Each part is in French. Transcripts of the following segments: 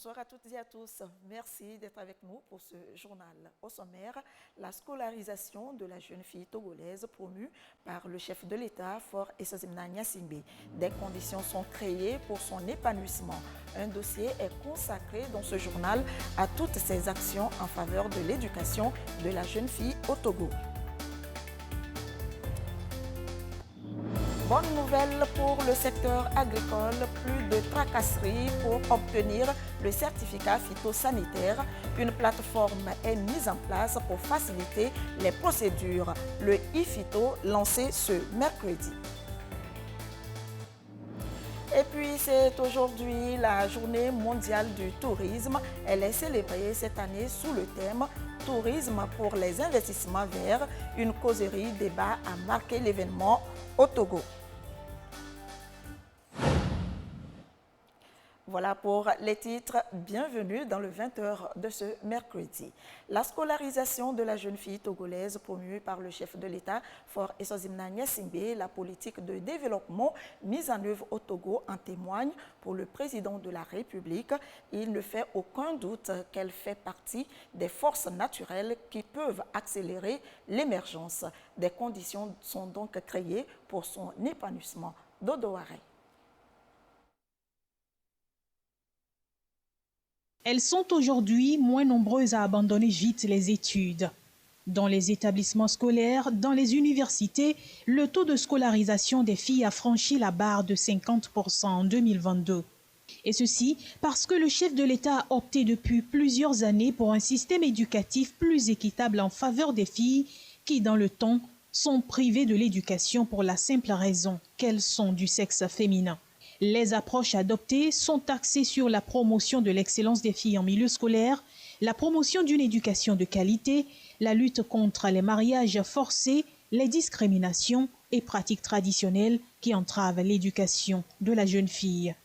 Bonsoir à toutes et à tous. Merci d'être avec nous pour ce journal. Au sommaire, la scolarisation de la jeune fille togolaise promue par le chef de l'État, Faure Esazimna Gnassingbé. Des conditions sont créées pour son épanouissement. Un dossier est consacré dans ce journal à toutes ces actions en faveur de l'éducation de la jeune fille au Togo. Bonne nouvelle pour le secteur agricole, plus de tracasseries pour obtenir le certificat phytosanitaire. Une plateforme est mise en place pour faciliter les procédures. Le e-phyto lancé ce mercredi. Et puis c'est aujourd'hui la journée mondiale du tourisme. Elle est célébrée cette année sous le thème Tourisme pour les investissements verts. Une causerie débat a marqué l'événement au Togo. Voilà pour les titres. Bienvenue dans le 20h de ce mercredi. La scolarisation de la jeune fille togolaise promue par le chef de l'État, Faure Esazimna Gnassingbé, la politique de développement mise en œuvre au Togo en témoigne pour le président de la République. Il ne fait aucun doute qu'elle fait partie des forces naturelles qui peuvent accélérer l'émergence. Des conditions sont donc créées pour son épanouissement. Dodo Arey. Elles sont aujourd'hui moins nombreuses à abandonner vite les études. Dans les établissements scolaires, dans les universités, le taux de scolarisation des filles a franchi la barre de 50% en 2022. Et ceci parce que le chef de l'État a opté depuis plusieurs années pour un système éducatif plus équitable en faveur des filles qui, dans le temps, sont privées de l'éducation pour la simple raison qu'elles sont du sexe féminin. Les approches adoptées sont axées sur la promotion de l'excellence des filles en milieu scolaire, la promotion d'une éducation de qualité, la lutte contre les mariages forcés, les discriminations et pratiques traditionnelles qui entravent l'éducation de la jeune fille.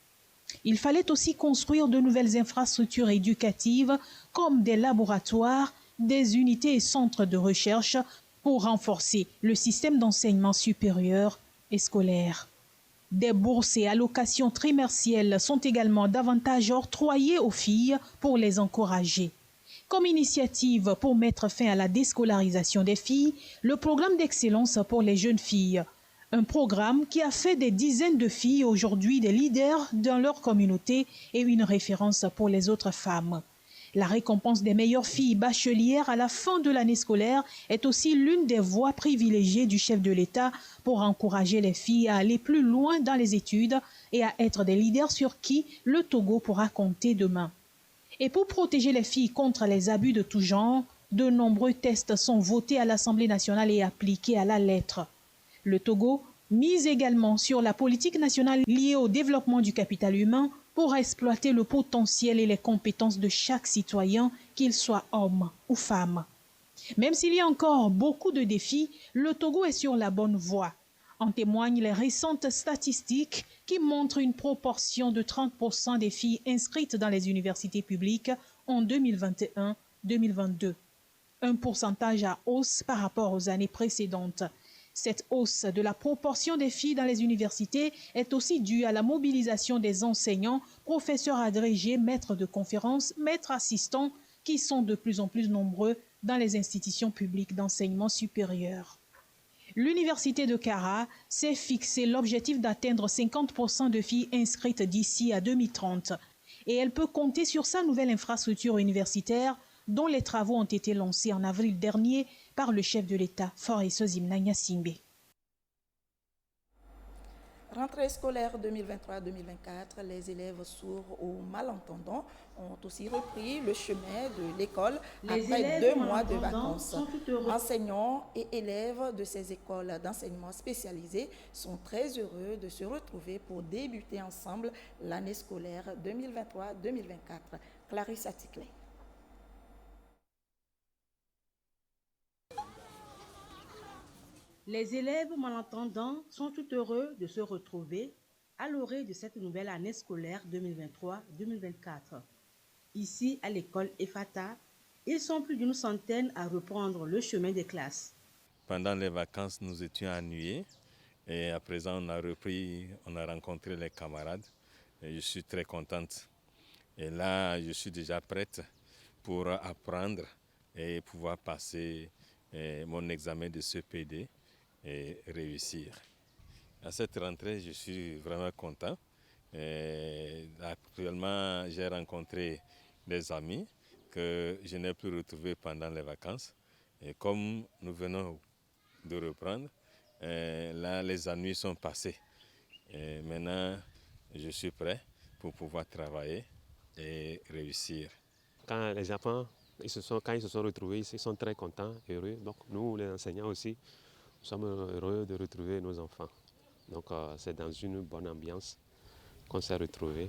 Il fallait aussi construire de nouvelles infrastructures éducatives comme des laboratoires, des unités et centres de recherche pour renforcer le système d'enseignement supérieur et scolaire. Des bourses et allocations trimestrielles sont également davantage octroyées aux filles pour les encourager. Comme initiative pour mettre fin à la déscolarisation des filles, le programme d'excellence pour les jeunes filles, un programme qui a fait des dizaines de filles aujourd'hui des leaders dans leur communauté et une référence pour les autres femmes. La récompense des meilleures filles bachelières à la fin de l'année scolaire est aussi l'une des voies privilégiées du chef de l'État pour encourager les filles à aller plus loin dans les études et à être des leaders sur qui le Togo pourra compter demain. Et pour protéger les filles contre les abus de tout genre, de nombreux tests sont votés à l'Assemblée nationale et appliqués à la lettre. Le Togo mise également sur la politique nationale liée au développement du capital humain pour exploiter le potentiel et les compétences de chaque citoyen, qu'il soit homme ou femme. Même s'il y a encore beaucoup de défis, le Togo est sur la bonne voie. En témoignent les récentes statistiques qui montrent une proportion de 30% des filles inscrites dans les universités publiques en 2021-2022. Un pourcentage à hausse par rapport aux années précédentes. Cette hausse de la proportion des filles dans les universités est aussi due à la mobilisation des enseignants, professeurs agrégés, maîtres de conférences, maîtres assistants, qui sont de plus en plus nombreux dans les institutions publiques d'enseignement supérieur. L'université de Kara s'est fixé l'objectif d'atteindre 50% de filles inscrites d'ici à 2030 et elle peut compter sur sa nouvelle infrastructure universitaire dont les travaux ont été lancés en avril dernier par le chef de l'État, Faure Esazimna Gnassingbé. Rentrée scolaire 2023-2024, les élèves sourds ou malentendants ont aussi repris le chemin de l'école après 2 mois de vacances. Enseignants et élèves de ces écoles d'enseignement spécialisées sont très heureux de se retrouver pour débuter ensemble l'année scolaire 2023-2024. Clarisse Aticlé. Les élèves malentendants sont tout heureux de se retrouver à l'orée de cette nouvelle année scolaire 2023-2024. Ici, à l'école EFATA, ils sont plus d'une centaine à reprendre le chemin des classes. Pendant les vacances, nous étions ennuyés et à présent, on a repris, on a rencontré les camarades et je suis très contente Et là, je suis déjà prête pour apprendre et pouvoir passer mon examen de CPD et réussir. À cette rentrée, je suis vraiment content. Actuellement, j'ai rencontré des amis que je n'ai plus retrouvés pendant les vacances. Et comme nous venons de reprendre, là, les ennuis sont passés. Et maintenant, je suis prêt pour pouvoir travailler et réussir. Quand les enfants quand ils se sont retrouvés, ils sont très contents, heureux. Donc nous, les enseignants aussi, nous sommes heureux de retrouver nos enfants. Donc c'est dans une bonne ambiance qu'on s'est retrouvés.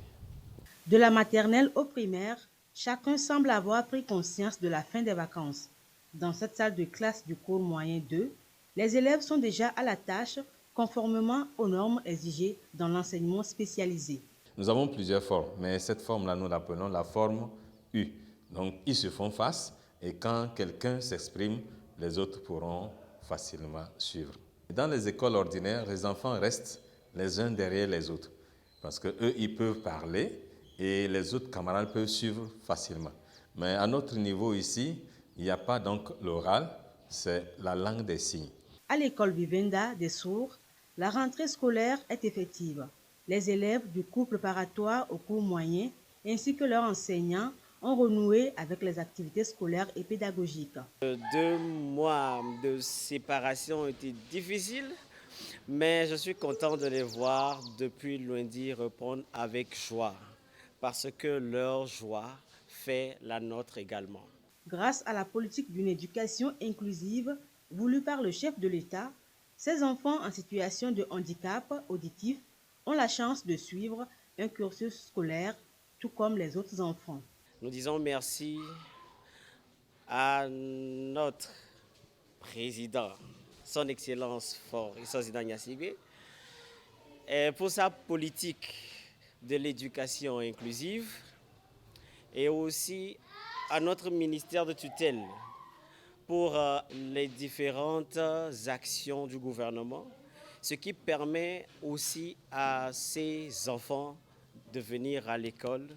De la maternelle au primaire, chacun semble avoir pris conscience de la fin des vacances. Dans cette salle de classe du cours moyen 2, les élèves sont déjà à la tâche conformément aux normes exigées dans l'enseignement spécialisé. Nous avons plusieurs formes, mais cette forme-là, nous l'appelons la forme U. Donc, ils se font face et quand quelqu'un s'exprime, les autres pourront facilement suivre. Dans les écoles ordinaires, les enfants restent les uns derrière les autres parce qu'eux, ils peuvent parler et les autres camarades peuvent suivre facilement. Mais à notre niveau ici, il n'y a pas donc l'oral, c'est la langue des signes. À l'école Vivenda des sourds, la rentrée scolaire est effective. Les élèves du cours préparatoire au cours moyen ainsi que leurs enseignants ont renoué avec les activités scolaires et pédagogiques. 2 mois de séparation ont été difficiles, mais je suis content de les voir depuis lundi reprendre avec joie, parce que leur joie fait la nôtre également. Grâce à la politique d'une éducation inclusive voulue par le chef de l'État, ces enfants en situation de handicap auditif ont la chance de suivre un cursus scolaire tout comme les autres enfants. Nous disons merci à notre président, son Excellence Faure Essouzina Gnassingbé, pour sa politique de l'éducation inclusive et aussi à notre ministère de tutelle pour les différentes actions du gouvernement, ce qui permet aussi à ces enfants de venir à l'école,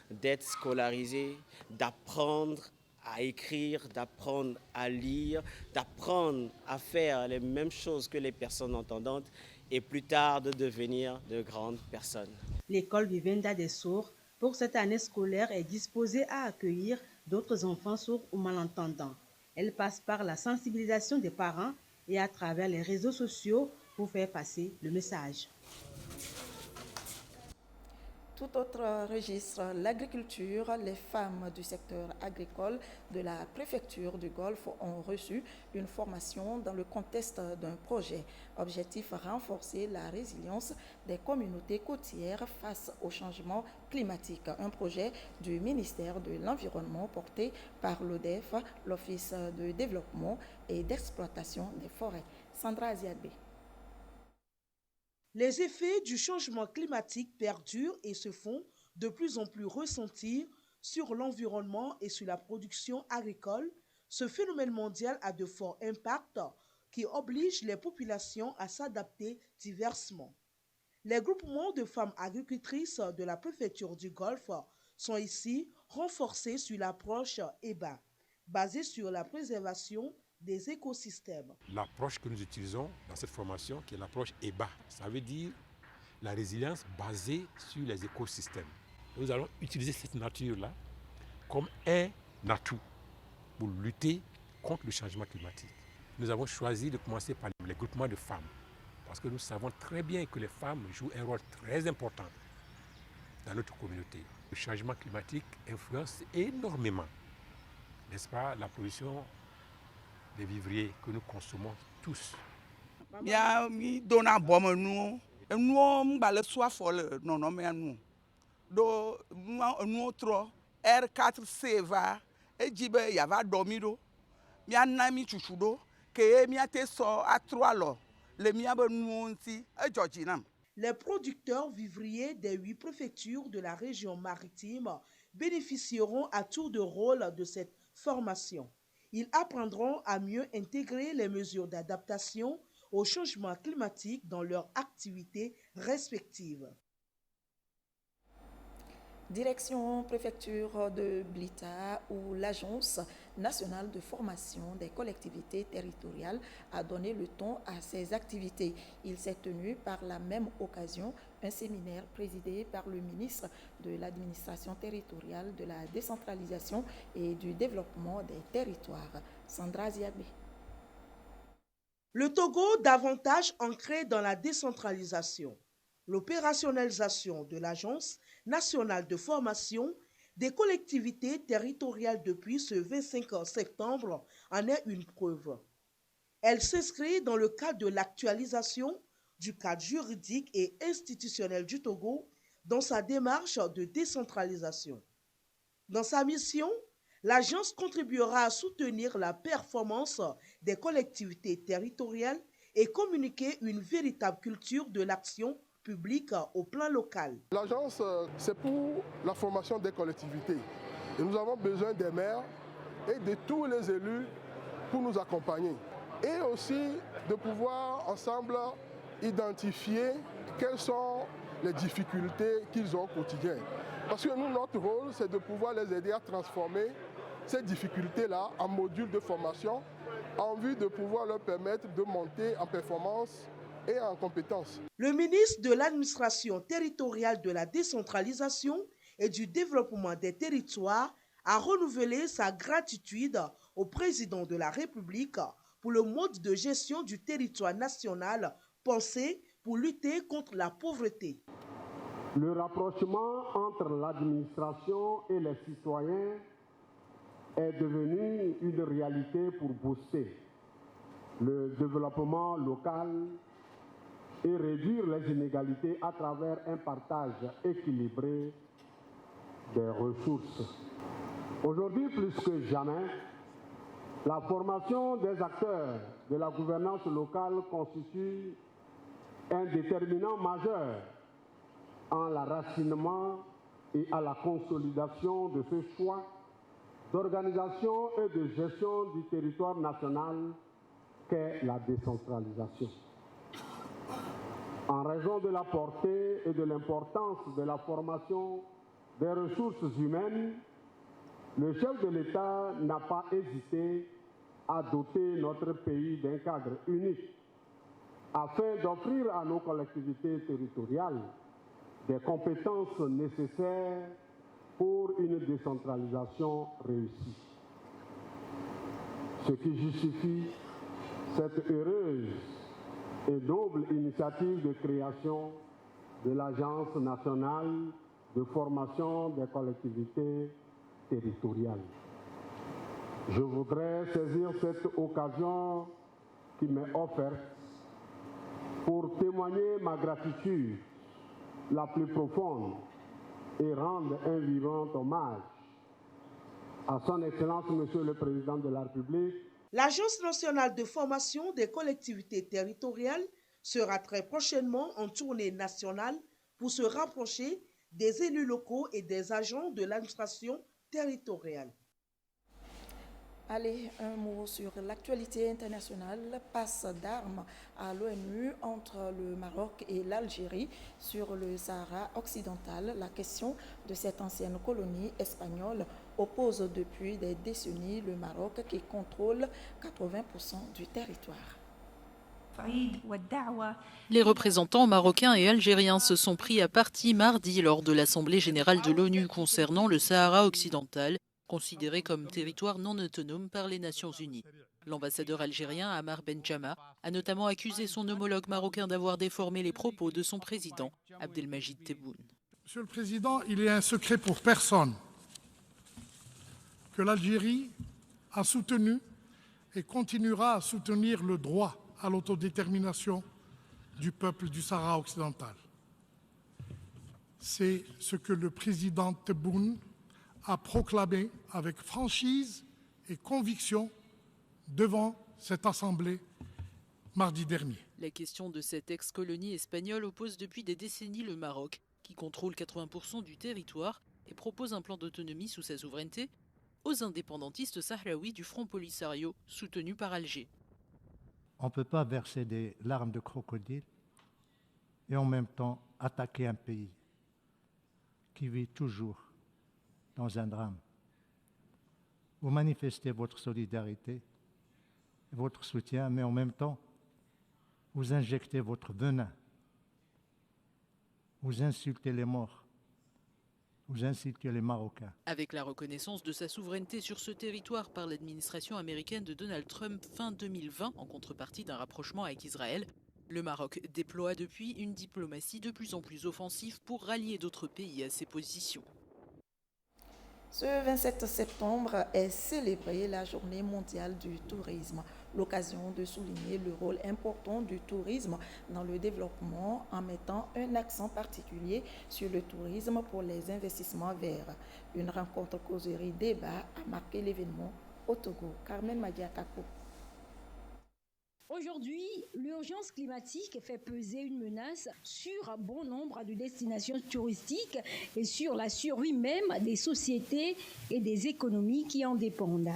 d'être scolarisés, d'apprendre à écrire, d'apprendre à lire, d'apprendre à faire les mêmes choses que les personnes entendantes et plus tard de devenir de grandes personnes. L'école Vivenda des sourds, pour cette année scolaire, est disposée à accueillir d'autres enfants sourds ou malentendants. Elle passe par la sensibilisation des parents et à travers les réseaux sociaux pour faire passer le message. Tout autre registre, l'agriculture, les femmes du secteur agricole de la préfecture du Golfe ont reçu une formation dans le contexte d'un projet. Objectif, renforcer la résilience des communautés côtières face au changement climatique. Un projet du ministère de l'Environnement porté par l'ODEF, l'Office de développement et d'exploitation des forêts. Sandra Aziadbe. Les effets du changement climatique perdurent et se font de plus en plus ressentir sur l'environnement et sur la production agricole. Ce phénomène mondial a de forts impacts qui obligent les populations à s'adapter diversement. Les groupements de femmes agricultrices de la préfecture du Golfe sont ici renforcés sur l'approche EBA, basée sur la préservation des écosystèmes. L'approche que nous utilisons dans cette formation, qui est l'approche EBA, ça veut dire la résilience basée sur les écosystèmes. Nous allons utiliser cette nature-là comme un atout pour lutter contre le changement climatique. Nous avons choisi de commencer par les groupements de femmes, parce que nous savons très bien que les femmes jouent un rôle très important dans notre communauté. Le changement climatique influence énormément, n'est-ce pas, la pollution des vivriers que nous consommons tous. R4C Les producteurs vivriers des 8 préfectures de la région maritime bénéficieront à tour de rôle de cette formation. Ils apprendront à mieux intégrer les mesures d'adaptation au changement climatique dans leurs activités respectives. Direction préfecture de Blita où l'Agence nationale de formation des collectivités territoriales a donné le ton à ses activités. Il s'est tenu par la même occasion un séminaire présidé par le ministre de l'administration territoriale, de la décentralisation et du développement des territoires, Sandra Ziabé. Le Togo davantage ancré dans la décentralisation. L'opérationnalisation de l'Agence nationale de formation des collectivités territoriales depuis ce 25 septembre en est une preuve. Elle s'inscrit dans le cadre de l'actualisation du cadre juridique et institutionnel du Togo dans sa démarche de décentralisation. Dans sa mission, l'agence contribuera à soutenir la performance des collectivités territoriales et communiquer une véritable culture de l'action publique au plan local. L'agence, c'est pour la formation des collectivités. Et nous avons besoin des maires et de tous les élus pour nous accompagner. Et aussi de pouvoir ensemble identifier quelles sont les difficultés qu'ils ont au quotidien. Parce que nous, notre rôle, c'est de pouvoir les aider à transformer ces difficultés-là en modules de formation en vue de pouvoir leur permettre de monter en performance et en compétences. Le ministre de l'administration territoriale, de la décentralisation et du développement des territoires a renouvelé sa gratitude au président de la République pour le mode de gestion du territoire national pensé pour lutter contre la pauvreté. Le rapprochement entre l'administration et les citoyens est devenu une réalité pour booster le développement local et réduire les inégalités à travers un partage équilibré des ressources. Aujourd'hui, plus que jamais, la formation des acteurs de la gouvernance locale constitue un déterminant majeur en l'enracinement et à la consolidation de ce choix d'organisation et de gestion du territoire national qu'est la décentralisation. En raison de la portée et de l'importance de la formation des ressources humaines, le chef de l'État n'a pas hésité à doter notre pays d'un cadre unique afin d'offrir à nos collectivités territoriales des compétences nécessaires pour une décentralisation réussie. Ce qui justifie cette heureuse et noble initiative de création de l'Agence nationale de formation des collectivités territoriales. Je voudrais saisir cette occasion qui m'est offerte pour témoigner ma gratitude la plus profonde et rendre un vivant hommage à son Excellence, Monsieur le Président de la République. L'Agence nationale de formation des collectivités territoriales sera très prochainement en tournée nationale pour se rapprocher des élus locaux et des agents de l'administration territoriale. Allez, un mot sur l'actualité internationale. Passe d'armes à l'ONU entre le Maroc et l'Algérie sur le Sahara occidental. La question de cette ancienne colonie espagnole oppose depuis des décennies le Maroc qui contrôle 80% du territoire. Les représentants marocains et algériens se sont pris à partie mardi lors de l'Assemblée générale de l'ONU concernant le Sahara occidental, considéré comme territoire non autonome par les Nations Unies. L'ambassadeur algérien Amar Benjama a notamment accusé son homologue marocain d'avoir déformé les propos de son président, Abdelmajid Tebboune. Monsieur le Président, il est un secret pour personne que l'Algérie a soutenu et continuera à soutenir le droit à l'autodétermination du peuple du Sahara occidental. C'est ce que le président Tebboune a proclamé avec franchise et conviction devant cette Assemblée mardi dernier. La question de cette ex-colonie espagnole oppose depuis des décennies le Maroc, qui contrôle 80% du territoire et propose un plan d'autonomie sous sa souveraineté, aux indépendantistes sahraouis du Front Polisario, soutenu par Alger. On ne peut pas verser des larmes de crocodile et en même temps attaquer un pays qui vit toujours dans un drame. Vous manifestez votre solidarité, votre soutien, mais en même temps, vous injectez votre venin. Vous insultez les morts. Vous insultez les Marocains. Avec la reconnaissance de sa souveraineté sur ce territoire par l'administration américaine de Donald Trump fin 2020, en contrepartie d'un rapprochement avec Israël, le Maroc déploie depuis une diplomatie de plus en plus offensive pour rallier d'autres pays à ses positions. Ce 27 septembre est célébrée la Journée mondiale du tourisme, l'occasion de souligner le rôle important du tourisme dans le développement en mettant un accent particulier sur le tourisme pour les investissements verts. Une rencontre causerie débat a marqué l'événement au Togo. Carmen Madiakako. Aujourd'hui, l'urgence climatique fait peser une menace sur bon nombre de destinations touristiques et sur la survie même des sociétés et des économies qui en dépendent.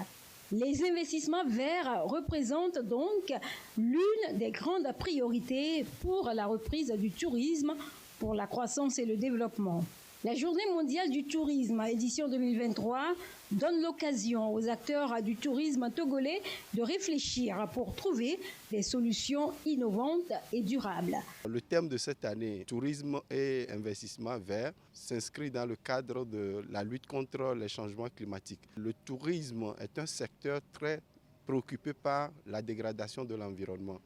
Les investissements verts représentent donc l'une des grandes priorités pour la reprise du tourisme, pour la croissance et le développement. La Journée mondiale du tourisme, édition 2023, donne l'occasion aux acteurs du tourisme togolais de réfléchir pour trouver des solutions innovantes et durables. Le thème de cette année, tourisme et investissement vert, s'inscrit dans le cadre de la lutte contre les changements climatiques. Le tourisme est un secteur très préoccupé par la dégradation de l'environnement.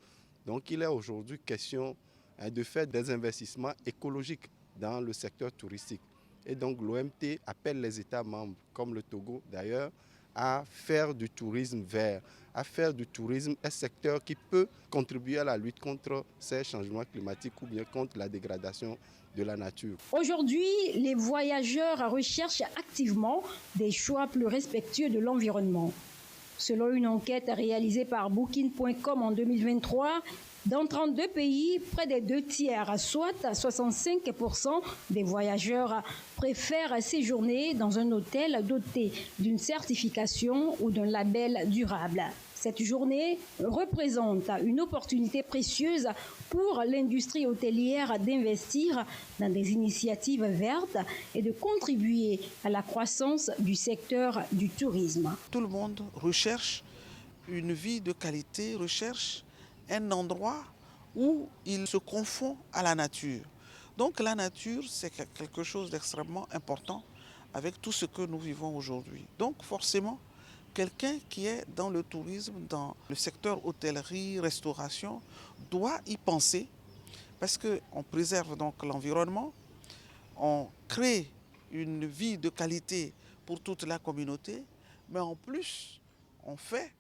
Donc il est aujourd'hui question de faire des investissements écologiques dans le secteur touristique. Et donc l'OMT appelle les États membres, comme le Togo d'ailleurs, à faire du tourisme vert, à faire du tourisme un secteur qui peut contribuer à la lutte contre ces changements climatiques ou bien contre la dégradation de la nature. Aujourd'hui, les voyageurs recherchent activement des choix plus respectueux de l'environnement. Selon une enquête réalisée par Booking.com en 2023, dans 32 pays, près des 2/3, soit 65% des voyageurs préfèrent séjourner dans un hôtel doté d'une certification ou d'un label durable. Cette journée représente une opportunité précieuse pour l'industrie hôtelière d'investir dans des initiatives vertes et de contribuer à la croissance du secteur du tourisme. Tout le monde recherche une vie de qualité, recherche un endroit où il se confond à la nature. Donc la nature, c'est quelque chose d'extrêmement important avec tout ce que nous vivons aujourd'hui. Donc forcément, quelqu'un qui est dans le tourisme, dans le secteur hôtellerie, restauration, doit y penser parce qu'on préserve donc l'environnement, on crée une vie de qualité pour toute la communauté, mais en plus, on fait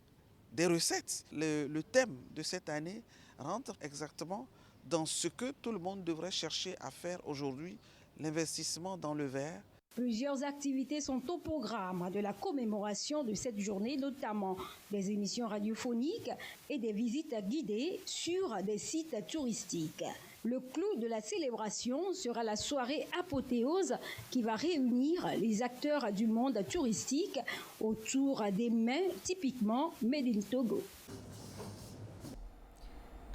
des recettes. Le thème de cette année rentre exactement dans ce que tout le monde devrait chercher à faire aujourd'hui, l'investissement dans le vert. Plusieurs activités sont au programme de la commémoration de cette journée, notamment des émissions radiophoniques et des visites guidées sur des sites touristiques. Le clou de la célébration sera la soirée apothéose qui va réunir les acteurs du monde touristique autour des mets typiquement Made in Togo.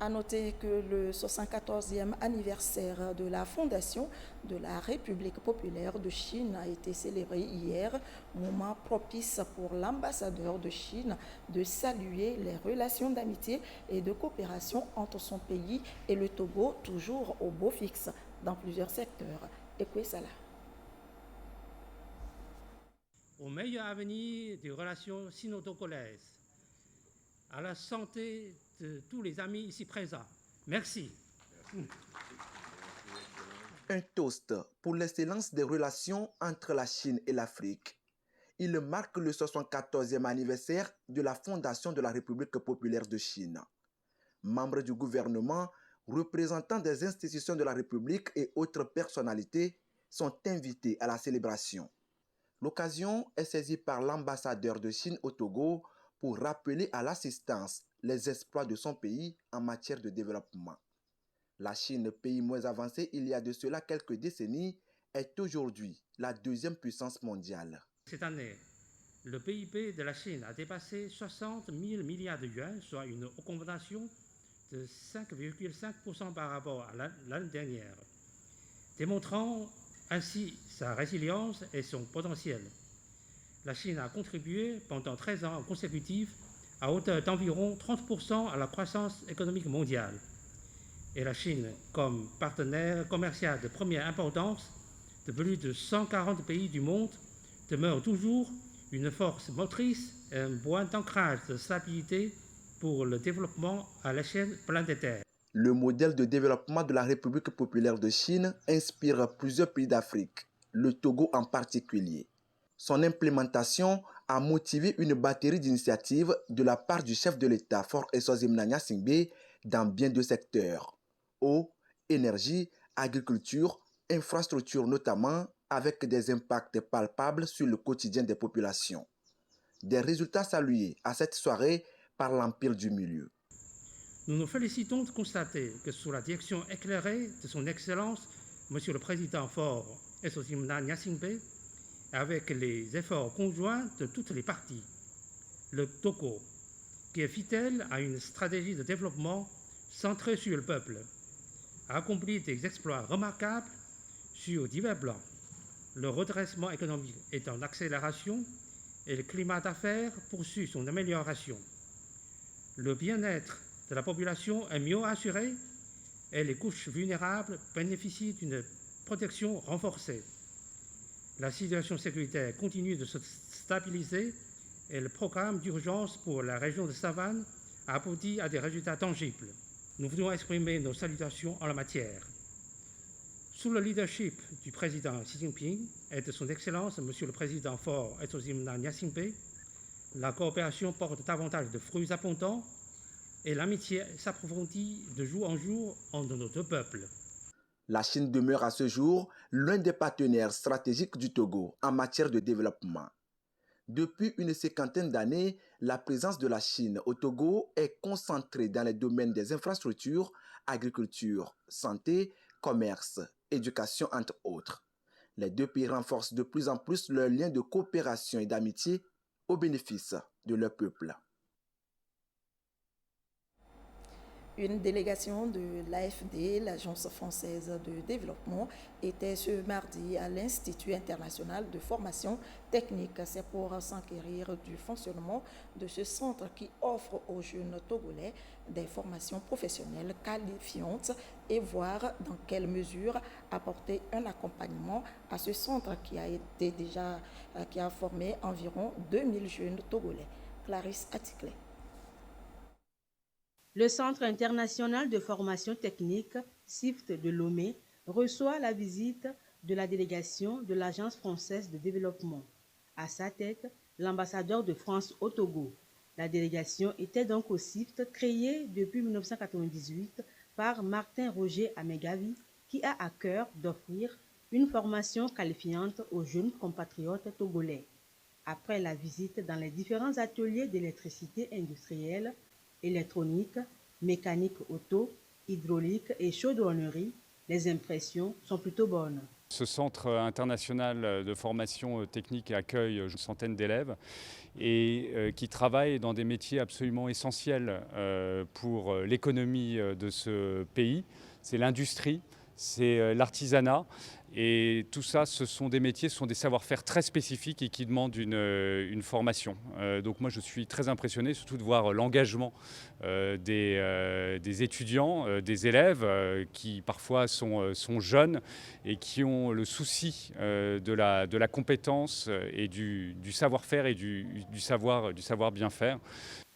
À noter que le 74e anniversaire de la fondation de la République populaire de Chine a été célébré hier, moment propice pour l'ambassadeur de Chine de saluer les relations d'amitié et de coopération entre son pays et le Togo, toujours au beau fixe dans plusieurs secteurs. Ekwe Salah. Au meilleur avenir des relations sino-togolaises, à la santé de tous les amis ici présents. Merci. Un toast pour l'excellence des relations entre la Chine et l'Afrique. Il marque le 74e anniversaire de la fondation de la République populaire de Chine. Membres du gouvernement, représentants des institutions de la République et autres personnalités sont invités à la célébration. L'occasion est saisie par l'ambassadeur de Chine au Togo pour rappeler à l'assistance les exploits de son pays en matière de développement. La Chine, pays moins avancé il y a de cela quelques décennies, est aujourd'hui la deuxième puissance mondiale. Cette année, le PIB de la Chine a dépassé 60 000 milliards de yuans, soit une augmentation de 5,5% par rapport à l'année dernière, démontrant ainsi sa résilience et son potentiel. La Chine a contribué pendant 13 ans consécutifs à hauteur d'environ 30% à la croissance économique mondiale. Et la Chine, comme partenaire commercial de première importance de plus de 140 pays du monde, demeure toujours une force motrice et un point d'ancrage de stabilité pour le développement à l'échelle planétaire. Le modèle de développement de la République populaire de Chine inspire plusieurs pays d'Afrique, le Togo en particulier. Son implémentation a motivé une batterie d'initiatives de la part du chef de l'État, Faure Essozimna Gnassingbé, dans bien de secteurs. Eau, énergie, agriculture, infrastructures notamment, avec des impacts palpables sur le quotidien des populations. Des résultats salués à cette soirée par l'Empire du Milieu. Nous nous félicitons de constater que sous la direction éclairée de son Excellence, Monsieur le Président Faure Essozimna Gnassingbé, avec les efforts conjoints de toutes les parties, le Togo, qui est fidèle à une stratégie de développement centrée sur le peuple, a accompli des exploits remarquables sur divers plans. Le redressement économique est en accélération et le climat d'affaires poursuit son amélioration. Le bien-être de la population est mieux assuré et les couches vulnérables bénéficient d'une protection renforcée. La situation sécuritaire continue de se stabiliser et le programme d'urgence pour la région de Savane a abouti à des résultats tangibles. Nous voulons exprimer nos salutations en la matière. Sous le leadership du président Xi Jinping et de son Excellence, Monsieur le Président Faure Essozimna Gnassingbé, la coopération porte davantage de fruits abondants et l'amitié s'approfondit de jour en jour entre nos deux peuples. La Chine demeure à ce jour l'un des partenaires stratégiques du Togo en matière de développement. Depuis une cinquantaine d'années, la présence de la Chine au Togo est concentrée dans les domaines des infrastructures, agriculture, santé, commerce, éducation, entre autres. Les deux pays renforcent de plus en plus leurs liens de coopération et d'amitié au bénéfice de leur peuple. Une délégation de l'AFD, l'Agence française de développement, était ce mardi à l'Institut international de formation technique. C'est pour s'enquérir du fonctionnement de ce centre qui offre aux jeunes Togolais des formations professionnelles qualifiantes et voir dans quelle mesure apporter un accompagnement à ce centre qui a formé environ 2000 jeunes Togolais. Clarisse Aticlé. Le Centre international de formation technique, CIFT de Lomé, reçoit la visite de la délégation de l'Agence française de développement. À sa tête, l'ambassadeur de France au Togo. La délégation était donc au CIFT, créé depuis 1998 par Martin Roger Amegavi, qui a à cœur d'offrir une formation qualifiante aux jeunes compatriotes togolais. Après la visite dans les différents ateliers d'électricité industrielle, électronique, mécanique auto, hydraulique et chaudronnerie, les impressions sont plutôt bonnes. Ce centre international de formation technique accueille une centaine d'élèves et qui travaillent dans des métiers absolument essentiels pour l'économie de ce pays. C'est l'industrie, c'est l'artisanat. Et tout ça, ce sont des métiers, ce sont des savoir-faire très spécifiques et qui demandent une formation. Donc moi, je suis très impressionné, surtout de voir l'engagement des étudiants, des élèves qui parfois sont jeunes et qui ont le souci de la compétence et du savoir-faire et du savoir bien faire.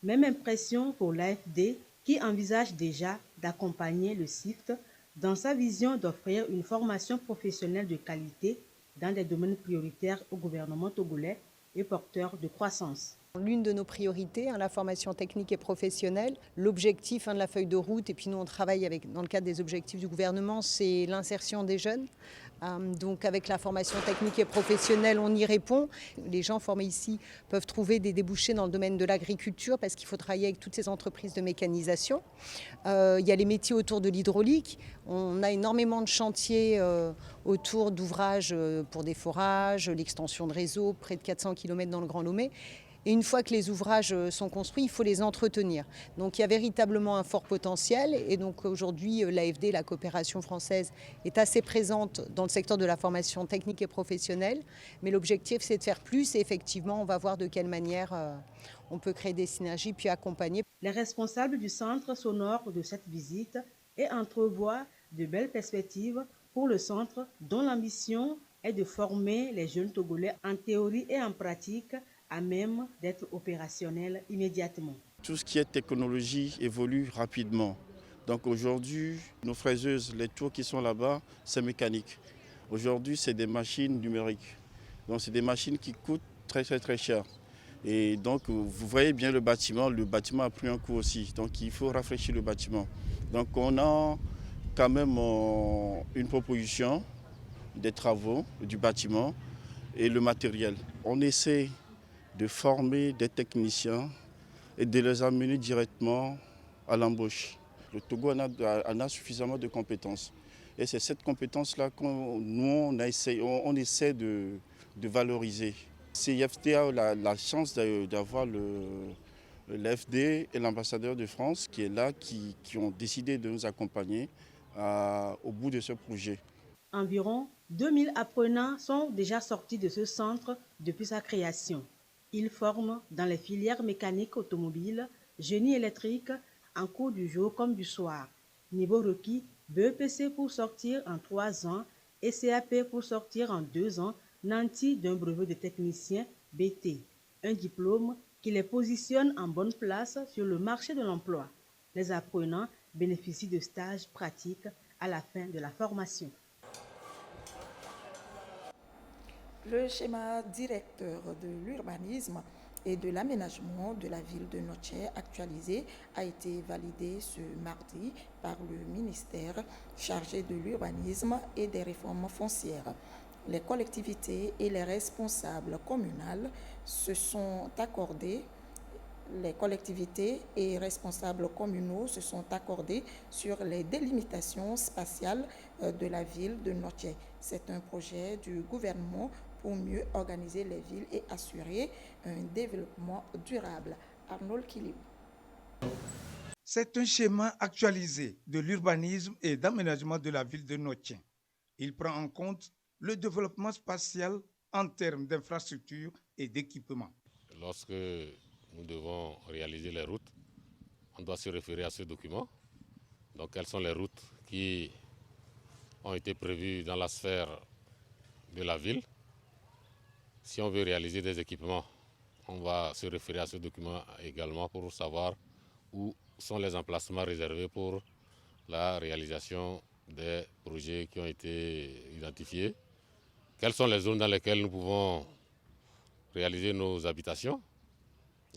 Même impression pour l'AFD qui envisage déjà d'accompagner le CIFT dans sa vision d'offrir une formation professionnelle de qualité dans des domaines prioritaires au gouvernement togolais et porteurs de croissance. L'une de nos priorités, la formation technique et professionnelle, l'objectif de la feuille de route, et puis nous on travaille dans le cadre des objectifs du gouvernement, c'est l'insertion des jeunes. Donc avec la formation technique et professionnelle, on y répond. Les gens formés ici peuvent trouver des débouchés dans le domaine de l'agriculture parce qu'il faut travailler avec toutes ces entreprises de mécanisation. Il y a les métiers autour de l'hydraulique. On a énormément de chantiers autour d'ouvrages pour des forages, l'extension de réseau, près de 400 km dans le Grand Lomé. Et une fois que les ouvrages sont construits, il faut les entretenir. Donc il y a véritablement un fort potentiel. Et donc aujourd'hui, l'AFD, la coopération française, est assez présente dans le secteur de la formation technique et professionnelle. Mais l'objectif, c'est de faire plus. Et effectivement, on va voir de quelle manière on peut créer des synergies puis accompagner. Les responsables du centre s'honorent de cette visite et entrevoient de belles perspectives pour le centre dont l'ambition est de former les jeunes Togolais en théorie et en pratique à même d'être opérationnels immédiatement. Tout ce qui est technologie évolue rapidement. Donc aujourd'hui, nos fraiseuses, les tours qui sont là-bas, c'est mécanique. Aujourd'hui, c'est des machines numériques. Donc c'est des machines qui coûtent très cher. Et donc vous voyez bien le bâtiment a pris un coup aussi. Donc il faut rafraîchir le bâtiment. Donc on a quand même une proposition des travaux du bâtiment et le matériel. On essaie de former des techniciens et de les amener directement à l'embauche. Le Togo en a suffisamment de compétences. Et c'est cette compétence-là qu'on essaie de valoriser. CIFT a la chance d'avoir l'AFD et l'ambassadeur de France qui est là, qui ont décidé de nous accompagner au bout de ce projet. Environ 2000 apprenants sont déjà sortis de ce centre depuis sa création. Ils forment dans les filières mécaniques automobiles, génie électrique, en cours du jour comme du soir. Niveau requis, BEPC pour sortir en 3 ans et CAP pour sortir en 2 ans, nanti d'un brevet de technicien BT. Un diplôme qui les positionne en bonne place sur le marché de l'emploi. Les apprenants bénéficient de stages pratiques à la fin de la formation. Le schéma directeur de l'urbanisme et de l'aménagement de la ville de Noche actualisé a été validé ce mardi par le ministère chargé de l'urbanisme et des réformes foncières. Les collectivités et les responsables communaux se sont accordés. Les collectivités et responsables communaux se sont accordés sur les délimitations spatiales de la ville de Noche. C'est un projet du gouvernement pour mieux organiser les villes et assurer un développement durable. Arnold Kiliou. C'est un schéma actualisé de l'urbanisme et d'aménagement de la ville de Noche. Il prend en compte le développement spatial en termes d'infrastructures et d'équipements. Lorsque nous devons réaliser les routes, on doit se référer à ce document. Donc, quelles sont les routes qui ont été prévues dans la sphère de la ville? Si on veut réaliser des équipements, on va se référer à ce document également pour savoir où sont les emplacements réservés pour la réalisation des projets qui ont été identifiés. Quelles sont les zones dans lesquelles nous pouvons réaliser nos habitations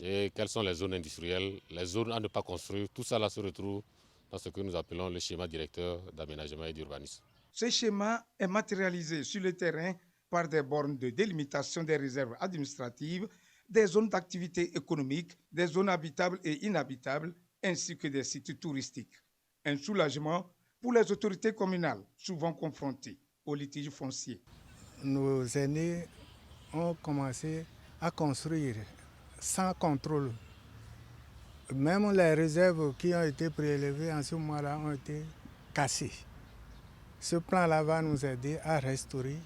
et quelles sont les zones industrielles, les zones à ne pas construire. Tout ça là se retrouve dans ce que nous appelons le schéma directeur d'aménagement et d'urbanisme. Ce schéma est matérialisé sur le terrain par des bornes de délimitation des réserves administratives, des zones d'activité économique, des zones habitables et inhabitables, ainsi que des sites touristiques. Un soulagement pour les autorités communales, souvent confrontées aux litiges fonciers. Nos aînés ont commencé à construire sans contrôle. Même les réserves qui ont été prélevées en ce moment-là ont été cassées. Ce plan-là va nous aider à restaurer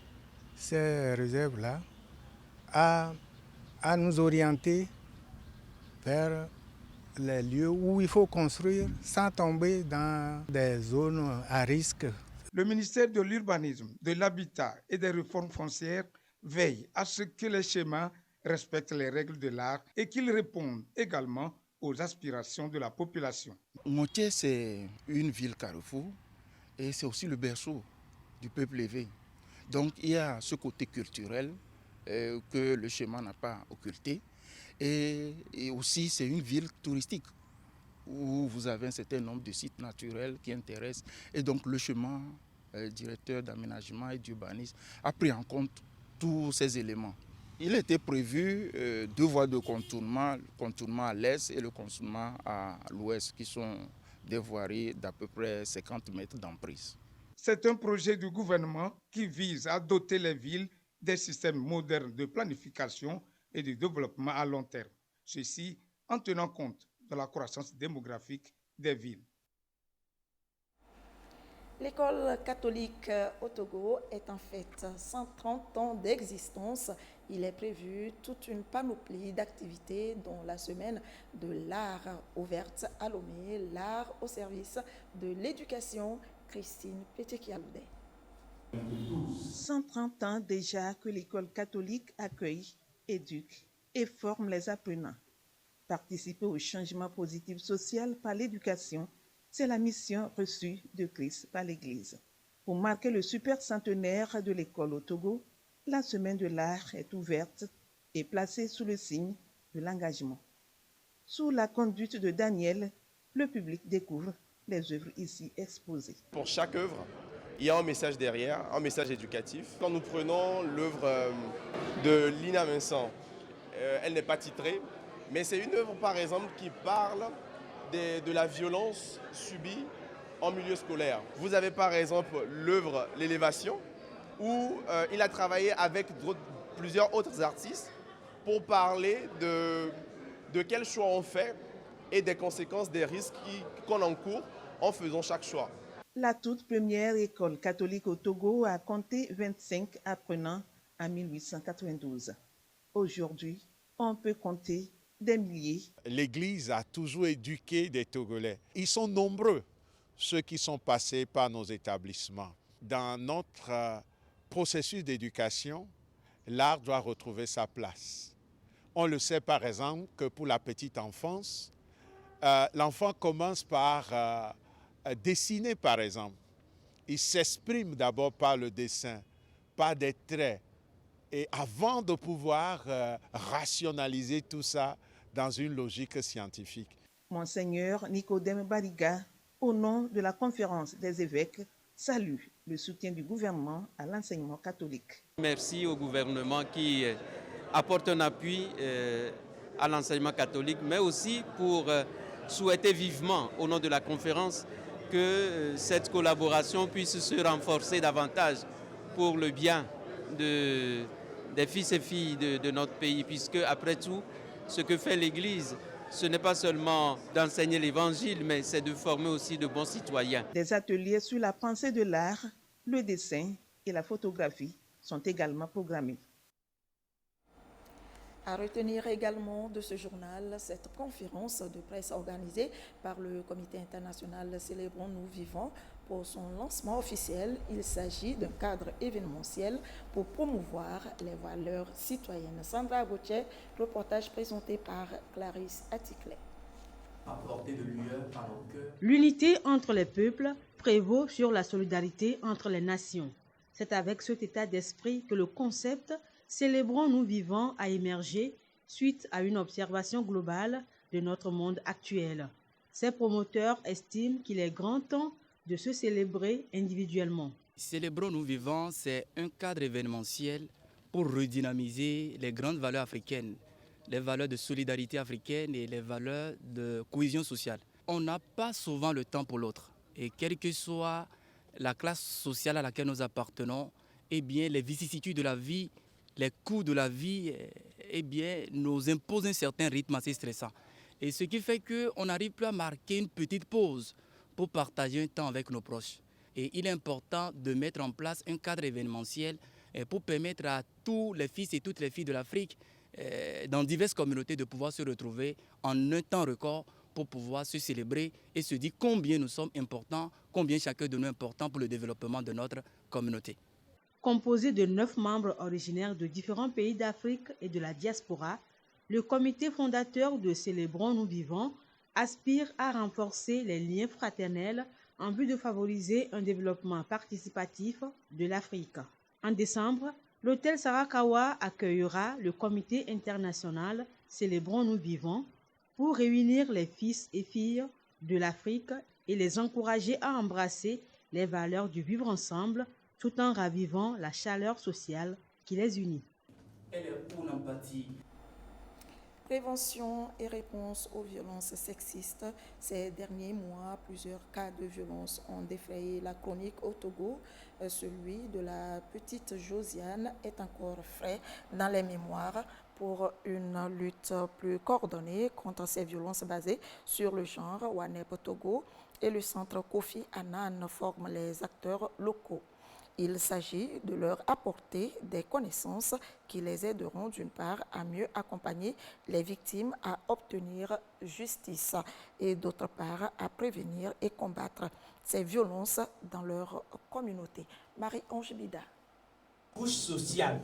ces réserves-là, à nous orienter vers les lieux où il faut construire sans tomber dans des zones à risque. Le ministère de l'Urbanisme, de l'Habitat et des Réformes foncières veille à ce que les schémas respectent les règles de l'art et qu'ils répondent également aux aspirations de la population. Noche, c'est une ville carrefour et c'est aussi le berceau du peuple éveillé. Donc il y a ce côté culturel que le schéma n'a pas occulté. Et aussi c'est une ville touristique où vous avez un certain nombre de sites naturels qui intéressent. Et donc le schéma directeur d'aménagement et d'urbanisme a pris en compte tous ces éléments. Il était prévu 2 voies de contournement, le contournement à l'est et le contournement à l'ouest, qui sont des voiries d'à peu près 50 mètres d'emprise. C'est un projet du gouvernement qui vise à doter les villes des systèmes modernes de planification et de développement à long terme. Ceci en tenant compte de la croissance démographique des villes. L'école catholique au Togo est en fait 130 ans d'existence. Il est prévu toute une panoplie d'activités dont la semaine de l'art ouverte à Lomé, l'art au service de l'éducation. Christine Pétekialoudé. 130 ans déjà que l'école catholique accueille, éduque et forme les apprenants. Participer au changement positif social par l'éducation, c'est la mission reçue de Christ par l'Église. Pour marquer le super centenaire de l'école au Togo, la semaine de l'art est ouverte et placée sous le signe de l'engagement. Sous la conduite de Daniel, le public découvre les œuvres ici exposées. Pour chaque œuvre, il y a un message derrière, un message éducatif. Quand nous prenons l'œuvre de Lina Vincent, elle n'est pas titrée, mais c'est une œuvre par exemple qui parle de la violence subie en milieu scolaire. Vous avez par exemple l'œuvre L'élévation, où il a travaillé avec plusieurs autres artistes pour parler de quels choix on fait et des conséquences, des risques qu'on encourt en faisant chaque choix. La toute première école catholique au Togo a compté 25 apprenants en 1892. Aujourd'hui, on peut compter des milliers. L'Église a toujours éduqué des Togolais. Ils sont nombreux, ceux qui sont passés par nos établissements. Dans notre processus d'éducation, l'art doit retrouver sa place. On le sait par exemple que pour la petite enfance, l'enfant commence par dessiner par exemple. Il s'exprime d'abord par le dessin, par des traits. Et avant de pouvoir rationaliser tout ça dans une logique scientifique. Monseigneur Nicodème Bariga, au nom de la conférence des évêques, salue le soutien du gouvernement à l'enseignement catholique. Merci au gouvernement qui apporte un appui à l'enseignement catholique, mais aussi pour souhaiter vivement, au nom de la conférence, que cette collaboration puisse se renforcer davantage pour le bien des fils et filles de notre pays, puisque après tout, ce que fait l'Église, ce n'est pas seulement d'enseigner l'Évangile, mais c'est de former aussi de bons citoyens. Des ateliers sur la pensée de l'art, le dessin et la photographie sont également programmés. À retenir également de ce journal cette conférence de presse organisée par le Comité international Célébrons Nous Vivons. Pour son lancement officiel, il s'agit d'un cadre événementiel pour promouvoir les valeurs citoyennes. Sandra Gauthier, reportage présenté par Clarisse Atticlet. L'unité entre les peuples prévaut sur la solidarité entre les nations. C'est avec cet état d'esprit que le concept Célébrons Nous Vivons a émergé suite à une observation globale de notre monde actuel. Ses promoteurs estiment qu'il est grand temps de se célébrer individuellement. Célébrons Nous Vivons, c'est un cadre événementiel pour redynamiser les grandes valeurs africaines, les valeurs de solidarité africaine et les valeurs de cohésion sociale. On n'a pas souvent le temps pour l'autre. Et quelle que soit la classe sociale à laquelle nous appartenons, eh bien, les vicissitudes de la vie, les coûts de la vie, eh bien, nous imposent un certain rythme assez stressant. Et ce qui fait qu'on n'arrive plus à marquer une petite pause pour partager un temps avec nos proches. Et il est important de mettre en place un cadre événementiel pour permettre à tous les fils et toutes les filles de l'Afrique, dans diverses communautés, de pouvoir se retrouver en un temps record pour pouvoir se célébrer et se dire combien nous sommes importants, combien chacun de nous est important pour le développement de notre communauté. Composé de 9 membres originaires de différents pays d'Afrique et de la diaspora, le comité fondateur de Célébrons Nous Vivons aspire à renforcer les liens fraternels en vue de favoriser un développement participatif de l'Afrique. En décembre, l'hôtel Sarakawa accueillera le comité international Célébrons Nous Vivons pour réunir les fils et filles de l'Afrique et les encourager à embrasser les valeurs du vivre ensemble tout en ravivant la chaleur sociale qui les unit. Prévention et réponse aux violences sexistes. Ces derniers mois, plusieurs cas de violence ont défrayé la chronique au Togo. Celui de la petite Josiane est encore frais dans les mémoires. pour une lutte plus coordonnée contre ces violences basées sur le genre. WANEP Togo et le centre Kofi Annan forment les acteurs locaux. Il s'agit de leur apporter des connaissances qui les aideront d'une part à mieux accompagner les victimes à obtenir justice et d'autre part à prévenir et combattre ces violences dans leur communauté. Marie-Ange Bida. Couche sociale.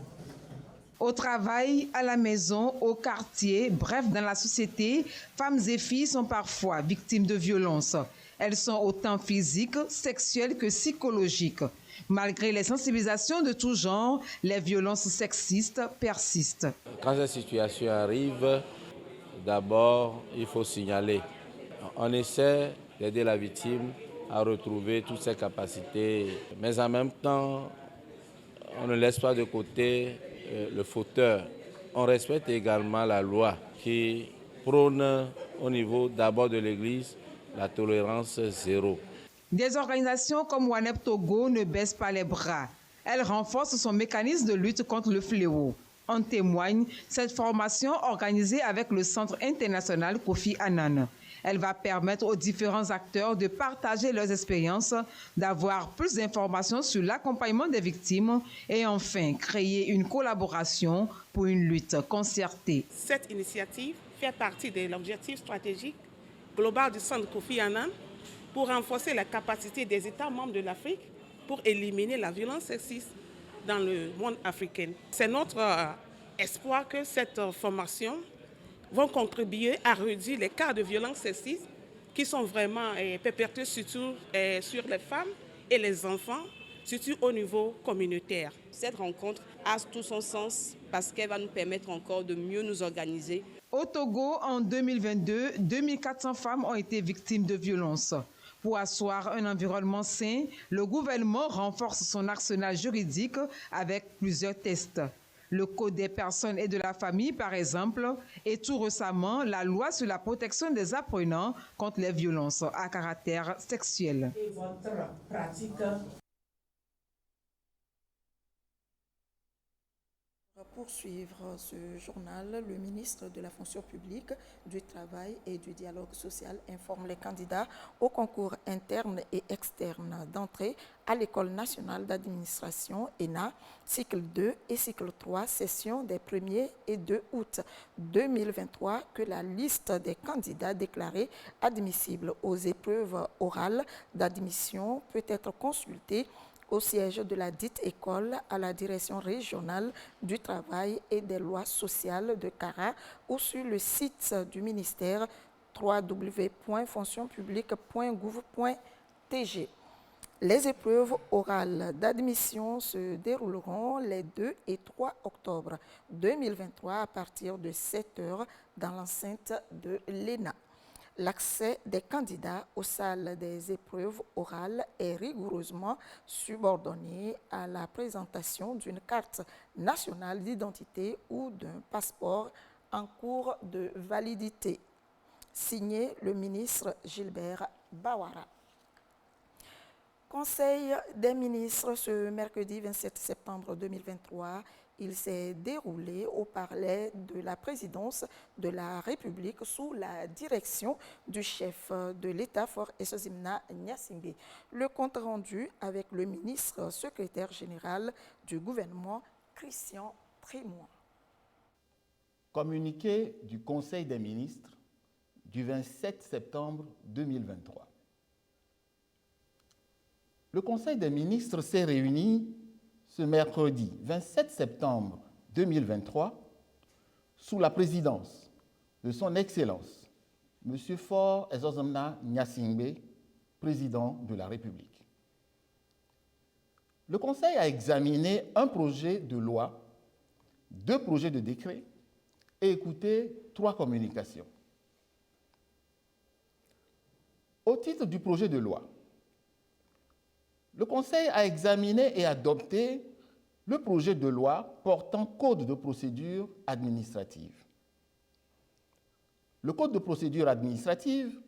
Au travail, à la maison, au quartier, bref, dans la société, femmes et filles sont parfois victimes de violences. Elles sont autant physiques, sexuelles que psychologiques. Malgré les sensibilisations de tout genre, les violences sexistes persistent. Quand cette situation arrive, d'abord, il faut signaler. On essaie d'aider la victime à retrouver toutes ses capacités, mais en même temps, on ne laisse pas de côté le fauteur. On respecte également la loi qui prône au niveau d'abord de l'Église la tolérance zéro. Des organisations comme WANEP Togo ne baissent pas les bras. Elles renforcent son mécanisme de lutte contre le fléau. En témoigne cette formation organisée avec le Centre international Kofi Annan. Elle va permettre aux différents acteurs de partager leurs expériences, d'avoir plus d'informations sur l'accompagnement des victimes et enfin créer une collaboration pour une lutte concertée. Cette initiative fait partie de l'objectif stratégique global du Centre Kofi Annan pour renforcer la capacité des États membres de l'Afrique pour éliminer la violence sexiste dans le monde africain. C'est notre espoir que cette formation va contribuer à réduire les cas de violence sexiste qui sont vraiment perpétrés surtout sur les femmes et les enfants, surtout au niveau communautaire. Cette rencontre a tout son sens parce qu'elle va nous permettre encore de mieux nous organiser. Au Togo, en 2022, 2400 femmes ont été victimes de violences. Pour asseoir un environnement sain, le gouvernement renforce son arsenal juridique avec plusieurs tests. Le Code des personnes et de la famille, par exemple, et tout récemment, la loi sur la protection des apprenants contre les violences à caractère sexuel. Et votre pratique. Pour suivre ce journal, le ministre de la Fonction publique, du Travail et du Dialogue social informe les candidats au concours interne et externe d'entrée à l'École nationale d'administration ENA, cycle 2 et cycle 3, session des 1er et 2 août 2023, que la liste des candidats déclarés admissibles aux épreuves orales d'admission peut être consultée au siège de la dite école à la direction régionale du travail et des lois sociales de Kara ou sur le site du ministère www.fonctionpublique.gouv.tg. Les épreuves orales d'admission se dérouleront les 2 et 3 octobre 2023 à partir de 7 h dans l'enceinte de l'ENA. L'accès des candidats aux salles des épreuves orales est rigoureusement subordonné à la présentation d'une carte nationale d'identité ou d'un passeport en cours de validité. Signé le ministre Gilbert Bawara. Conseil des ministres ce mercredi 27 septembre 2023. Il s'est déroulé au palais de la présidence de la République sous la direction du chef de l'État, Faure Essozimna Gnassingbé. Le compte rendu avec le ministre secrétaire général du gouvernement, Christian Trémois. Communiqué du Conseil des ministres du 27 septembre 2023. Le Conseil des ministres s'est réuni ce mercredi 27 septembre 2023 sous la présidence de son Excellence, M. Faure Essozimna Gnassingbé, président de la République. Le Conseil a examiné un projet de loi, 2 projets de décret et écouté 3 communications. Au titre du projet de loi, le Conseil a examiné et adopté le projet de loi portant Code de procédure administrative. Le Code de procédure administrative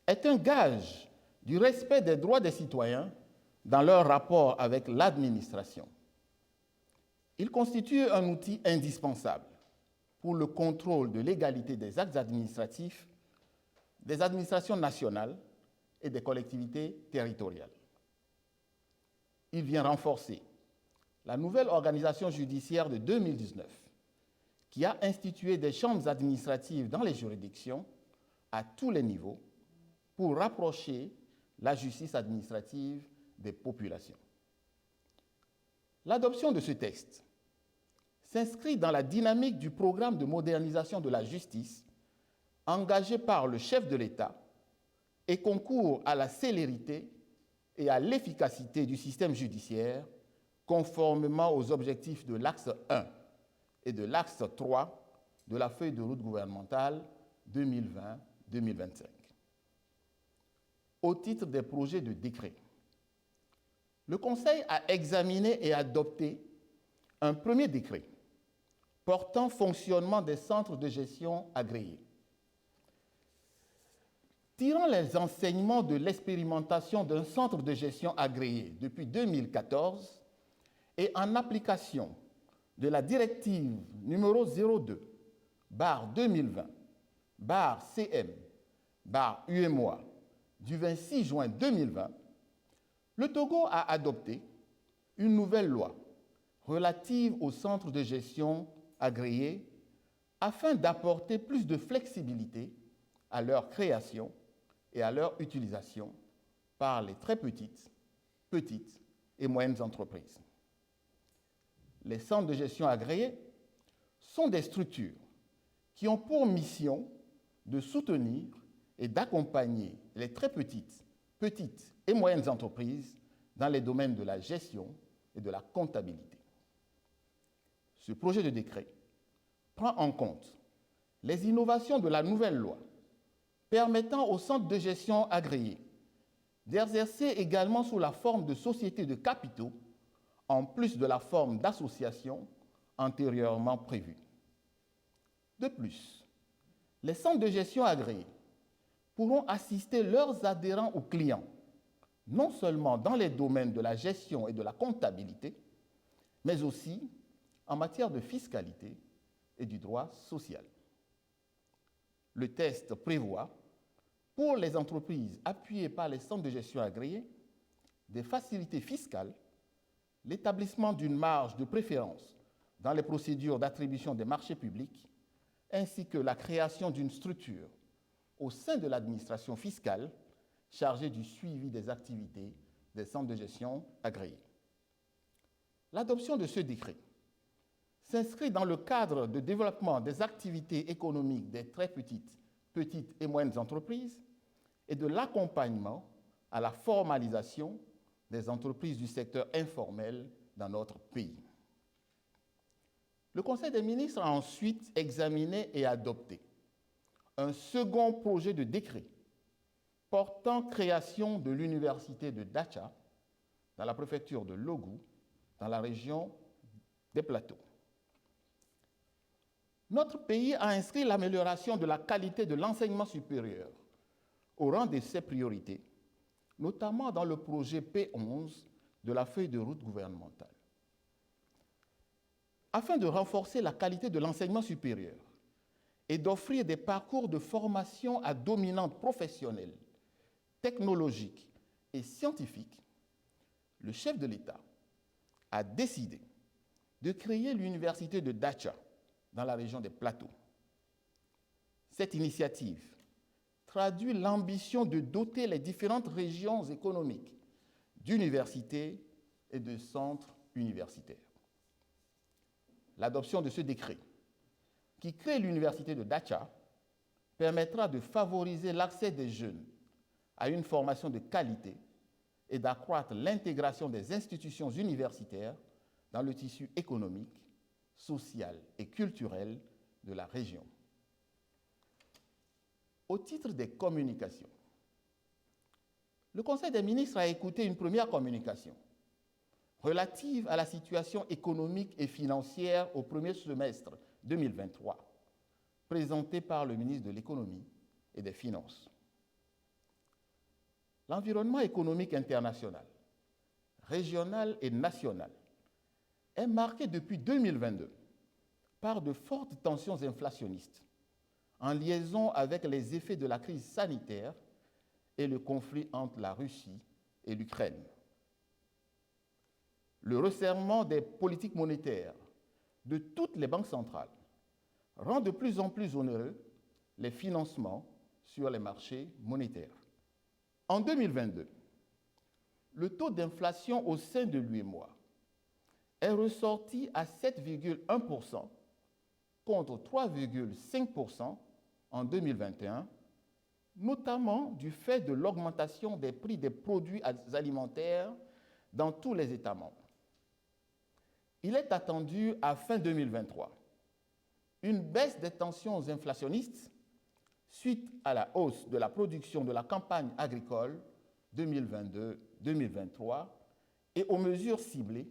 est un gage du respect des droits des citoyens dans leur rapport avec l'administration. Il constitue un outil indispensable pour le contrôle de légalité des actes administratifs des administrations nationales et des collectivités territoriales. Il vient renforcer la nouvelle organisation judiciaire de 2019 qui a institué des chambres administratives dans les juridictions à tous les niveaux pour rapprocher la justice administrative des populations. L'adoption de ce texte s'inscrit dans la dynamique du programme de modernisation de la justice engagé par le chef de l'État et concourt à la célérité et à l'efficacité du système judiciaire conformément aux objectifs de l'axe 1 et de l'axe 3 de la feuille de route gouvernementale 2020-2025. Au titre des projets de décret, le Conseil a examiné et adopté un premier décret portant fonctionnement des centres de gestion agréés. Tirant les enseignements de l'expérimentation d'un centre de gestion agréé depuis 2014 et en application de la directive numéro 02/2020/CM/UMOA du 26 juin 2020, le Togo a adopté une nouvelle loi relative aux centres de gestion agréés afin d'apporter plus de flexibilité à leur création et à leur utilisation par les très petites et moyennes entreprises. Les centres de gestion agréés sont des structures qui ont pour mission de soutenir et d'accompagner les très petites et moyennes entreprises dans les domaines de la gestion et de la comptabilité. Ce projet de décret prend en compte les innovations de la nouvelle loi permettant aux centres de gestion agréés d'exercer également sous la forme de sociétés de capitaux en plus de la forme d'association antérieurement prévue. De plus, les centres de gestion agréés pourront assister leurs adhérents ou clients, non seulement dans les domaines de la gestion et de la comptabilité, mais aussi en matière de fiscalité et du droit social. Le texte prévoit, pour les entreprises appuyées par les centres de gestion agréés, des facilités fiscales, l'établissement d'une marge de préférence dans les procédures d'attribution des marchés publics, ainsi que la création d'une structure au sein de l'administration fiscale chargée du suivi des activités des centres de gestion agréés. L'adoption de ce décret s'inscrit dans le cadre de développement des activités économiques des très petites et moyennes entreprises et de l'accompagnement à la formalisation des entreprises du secteur informel dans notre pays. Le Conseil des ministres a ensuite examiné et adopté un second projet de décret portant création de l'université de Dacha dans la préfecture de Logou, dans la région des Plateaux. Notre pays a inscrit l'amélioration de la qualité de l'enseignement supérieur au rang de ses priorités, notamment dans le projet P11 de la feuille de route gouvernementale. Afin de renforcer la qualité de l'enseignement supérieur et d'offrir des parcours de formation à dominante professionnelle, technologique et scientifique, le chef de l'État a décidé de créer l'université de Dacha dans la région des Plateaux. Cette initiative traduit l'ambition de doter les différentes régions économiques d'universités et de centres universitaires. L'adoption de ce décret, qui crée l'université de Dacha, permettra de favoriser l'accès des jeunes à une formation de qualité et d'accroître l'intégration des institutions universitaires dans le tissu économique, social et culturel de la région. Au titre des communications, le Conseil des ministres a écouté une première communication relative à la situation économique et financière au premier semestre 2023, présentée par le ministre de l'Économie et des Finances. L'environnement économique international, régional et national est marqué depuis 2022 par de fortes tensions inflationnistes, en liaison avec les effets de la crise sanitaire et le conflit entre la Russie et l'Ukraine. Le resserrement des politiques monétaires de toutes les banques centrales rend de plus en plus onéreux les financements sur les marchés monétaires. En 2022, le taux d'inflation au sein de l'UEMOA est ressorti à 7,1% contre 3,5% en 2021, notamment du fait de l'augmentation des prix des produits alimentaires dans tous les États membres. Il est attendu à fin 2023 une baisse des tensions inflationnistes suite à la hausse de la production de la campagne agricole 2022-2023 et aux mesures ciblées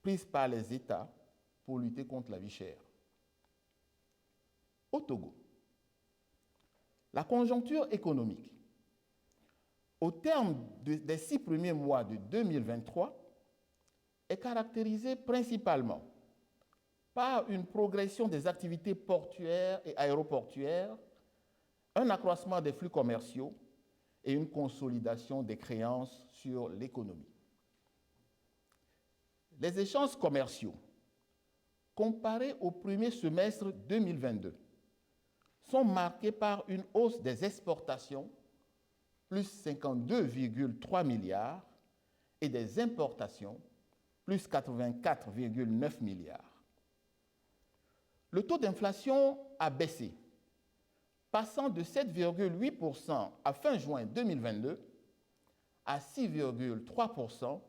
prises par les États pour lutter contre la vie chère. Au Togo, la conjoncture économique, au terme des 6 premiers mois de 2023, est caractérisée principalement par une progression des activités portuaires et aéroportuaires, un accroissement des flux commerciaux et une consolidation des créances sur l'économie. Les échanges commerciaux, comparés au premier semestre 2022, sont marqués par une hausse des exportations, plus 52,3 milliards, et des importations, plus 84,9 milliards. Le taux d'inflation a baissé, passant de 7,8% à fin juin 2022 à 6,3%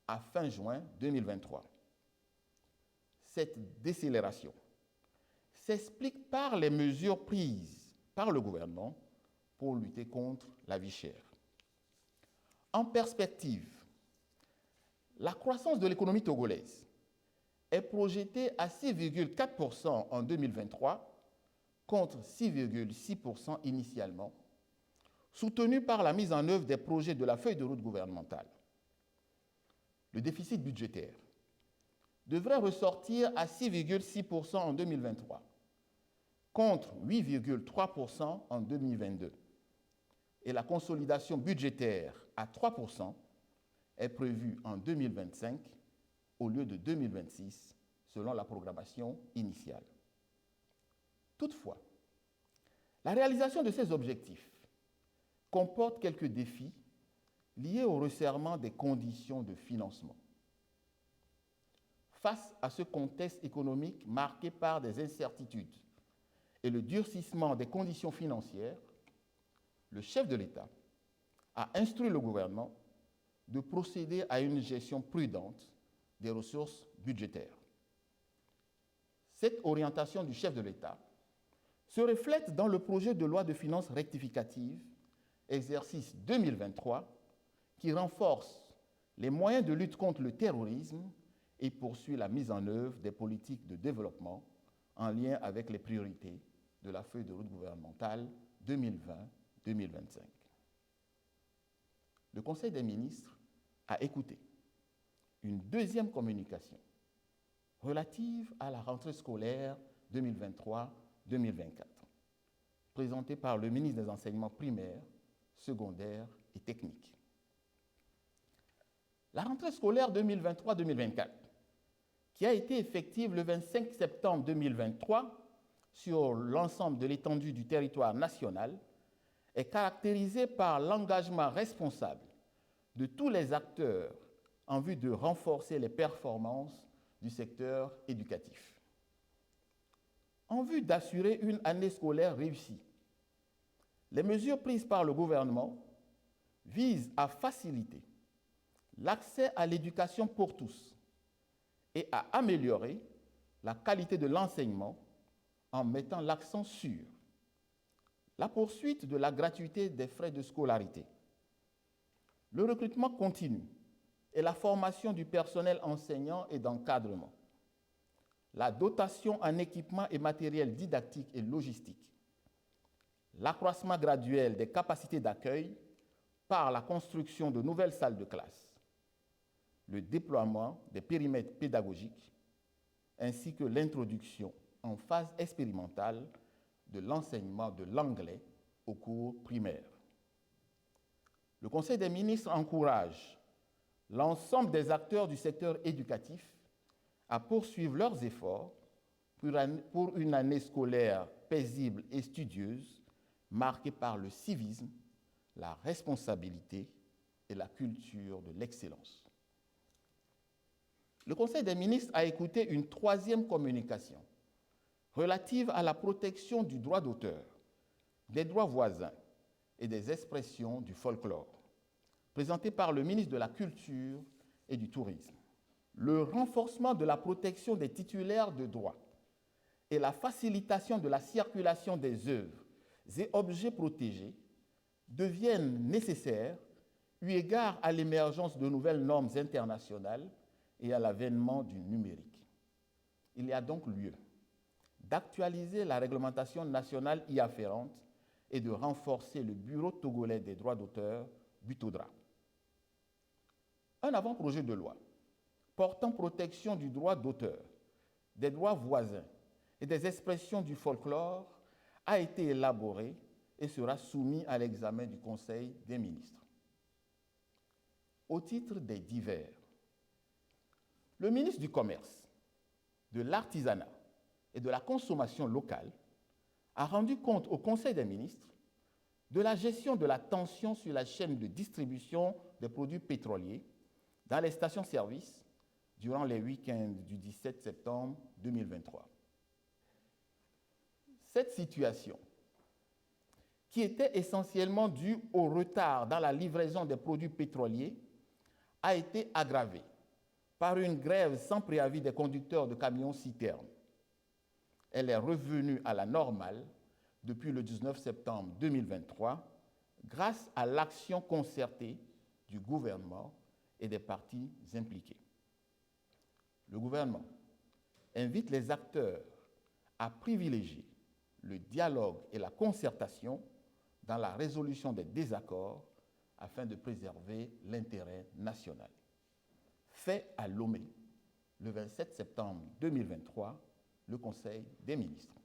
à fin juin 2023. Cette décélération s'explique par les mesures prises par le gouvernement pour lutter contre la vie chère. En perspective, la croissance de l'économie togolaise est projetée à 6,4% en 2023 contre 6,6% initialement, soutenue par la mise en œuvre des projets de la feuille de route gouvernementale. Le déficit budgétaire devrait ressortir à 6,6% en 2023, contre 8,3% en 2022. Et la consolidation budgétaire à 3% est prévue en 2025 au lieu de 2026, selon la programmation initiale. Toutefois, la réalisation de ces objectifs comporte quelques défis liés au resserrement des conditions de financement. Face à ce contexte économique marqué par des incertitudes et le durcissement des conditions financières, le chef de l'État a instruit le gouvernement de procéder à une gestion prudente des ressources budgétaires. Cette orientation du chef de l'État se reflète dans le projet de loi de finances rectificative, exercice 2023, qui renforce les moyens de lutte contre le terrorisme et poursuit la mise en œuvre des politiques de développement en lien avec les priorités de la feuille de route gouvernementale 2020-2025. Le Conseil des ministres a écouté une deuxième communication relative à la rentrée scolaire 2023-2024, présentée par le ministre des Enseignements primaires, secondaires et techniques. La rentrée scolaire 2023-2024, qui a été effective le 25 septembre 2023 sur l'ensemble de l'étendue du territoire national, est caractérisée par l'engagement responsable de tous les acteurs en vue de renforcer les performances du secteur éducatif. En vue d'assurer une année scolaire réussie, les mesures prises par le gouvernement visent à faciliter l'accès à l'éducation pour tous et à améliorer la qualité de l'enseignement en mettant l'accent sur la poursuite de la gratuité des frais de scolarité, le recrutement continu et la formation du personnel enseignant et d'encadrement, la dotation en équipements et matériel didactique et logistique, l'accroissement graduel des capacités d'accueil par la construction de nouvelles salles de classe, le déploiement des périmètres pédagogiques, ainsi que l'introduction en phase expérimentale de l'enseignement de l'anglais au cours primaire. Le Conseil des ministres encourage l'ensemble des acteurs du secteur éducatif à poursuivre leurs efforts pour une année scolaire paisible et studieuse, marquée par le civisme, la responsabilité et la culture de l'excellence. Le Conseil des ministres a écouté une troisième communication relative à la protection du droit d'auteur, des droits voisins et des expressions du folklore, présentée par le ministre de la Culture et du Tourisme. Le renforcement de la protection des titulaires de droits et la facilitation de la circulation des œuvres et objets protégés deviennent nécessaires eu égard à l'émergence de nouvelles normes internationales et à l'avènement du numérique. Il y a donc lieu d'actualiser la réglementation nationale y afférente et de renforcer le Bureau togolais des droits d'auteur, BUTODRA. Un avant-projet de loi portant protection du droit d'auteur, des droits voisins et des expressions du folklore a été élaboré et sera soumis à l'examen du Conseil des ministres. Au titre des divers, le ministre du Commerce, de l'Artisanat et de la Consommation locale a rendu compte au Conseil des ministres de la gestion de la tension sur la chaîne de distribution des produits pétroliers dans les stations-service durant les week-ends du 17 septembre 2023. Cette situation, qui était essentiellement due au retard dans la livraison des produits pétroliers, a été aggravée par une grève sans préavis des conducteurs de camions-citernes. Elle est revenue à la normale depuis le 19 septembre 2023 grâce à l'action concertée du gouvernement et des parties impliquées. Le gouvernement invite les acteurs à privilégier le dialogue et la concertation dans la résolution des désaccords afin de préserver l'intérêt national. Fait à Lomé, le 27 septembre 2023, le Conseil des ministres.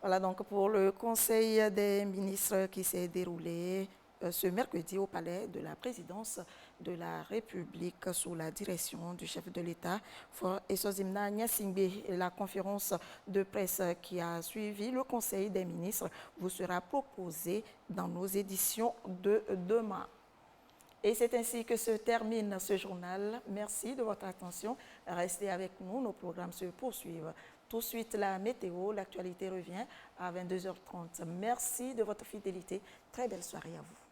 Voilà donc pour le Conseil des ministres qui s'est déroulé ce mercredi au palais de la présidence de la République sous la direction du chef de l'État, Faure Esozimna Gnassingbé. La conférence de presse qui a suivi le Conseil des ministres vous sera proposée dans nos éditions de demain. Et c'est ainsi que se termine ce journal. Merci de votre attention. Restez avec nous, nos programmes se poursuivent. Tout de suite, la météo, l'actualité revient à 22h30. Merci de votre fidélité. Très belle soirée à vous.